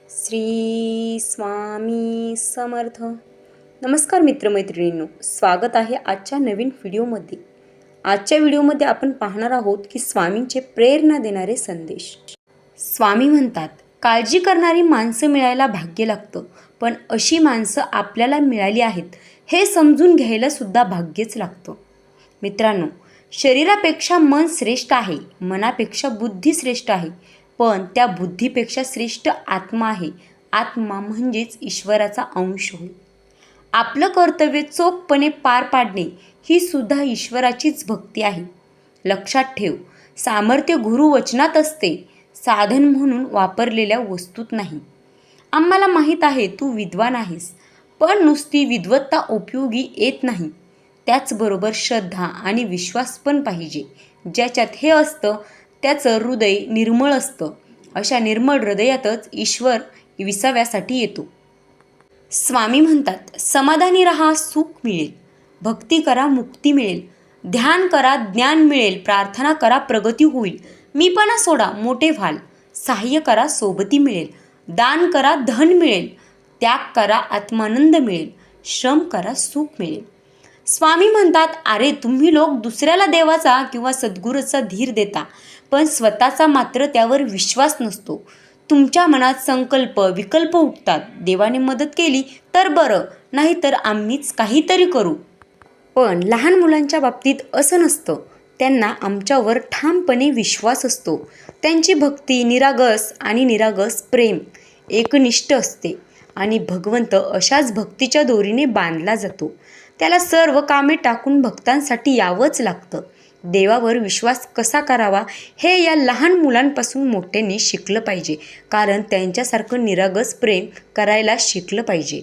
श्री स्वामी समर्थ. नमस्कार मित्रमैत्रिणींनो, स्वागत आहे आजच्या नवीन व्हिडिओमध्ये. आजच्या व्हिडिओमध्ये आपण पाहणार आहोत की स्वामींचे प्रेरणा देणारे संदेश. स्वामी म्हणतात, काळजी करणारी माणसं मिळायला भाग्य लागतं, पण अशी माणसं आपल्याला मिळाली आहेत हे समजून घ्यायला सुद्धा भाग्यच लागतं. मित्रांनो, शरीरापेक्षा मन श्रेष्ठ आहे, मनापेक्षा बुद्धी श्रेष्ठ आहे, पण त्या बुद्धीपेक्षा श्रेष्ठ आत्मा आहे. आत्मा म्हणजेच ईश्वराचा अंश होय. आपलं कर्तव्य चोखपणे पार पाडणे ही सुद्धा ईश्वराचीच भक्ती आहे. लक्षात ठेव, सामर्थ्य गुरुवचनात असते, साधन म्हणून वापरलेल्या वस्तूत नाही. आम्हाला माहीत आहे तू विद्वान आहेस, पण नुसती विद्वत्ता उपयोगी येत नाही. त्याचबरोबर श्रद्धा आणि विश्वास पण पाहिजे. ज्याच्यात हे असतं त्याचं हृदय निर्मळ असतं. अशा निर्मळ हृदयातच ईश्वर विसाव्यासाठी येतो. स्वामी म्हणतात, समाधानी राहा, सुख मिळेल. भक्ती करा, मुक्ती मिळेल. ध्यान करा, ज्ञान मिळेल. प्रार्थना करा, प्रगती होईल. मीपणा सोडा, मोठे व्हाल. सहाय्य करा, सोबती मिळेल. दान करा, धन मिळेल. त्याग करा, आत्मानंद मिळेल. श्रम करा, सुख मिळेल. स्वामी म्हणतात, अरे तुम्ही लोक दुसऱ्याला देवाचा किंवा सद्गुरूचा धीर देता, पण स्वतःचा मात्र त्यावर विश्वास नसतो. तुमच्या मनात संकल्प विकल्प उठतात. देवाने मदत केली तर बरं, नाहीतर आम्हीच काहीतरी करू. पण लहान मुलांच्या बाबतीत असं नसतं. त्यांना आमच्यावर ठामपणे विश्वास असतो. त्यांची भक्ती निरागस आणि निरागस प्रेम एकनिष्ठ असते आणि भगवंत अशाच भक्तीच्या दोरीने बांधला जातो. त्याला सर्व कामे टाकून भक्तांसाठी यावंच लागतं. देवावर विश्वास कसा करावा हे या लहान मुलांपासून मोठ्यांनी शिकलं पाहिजे, कारण त्यांच्यासारखं निरागस प्रेम करायला शिकलं पाहिजे.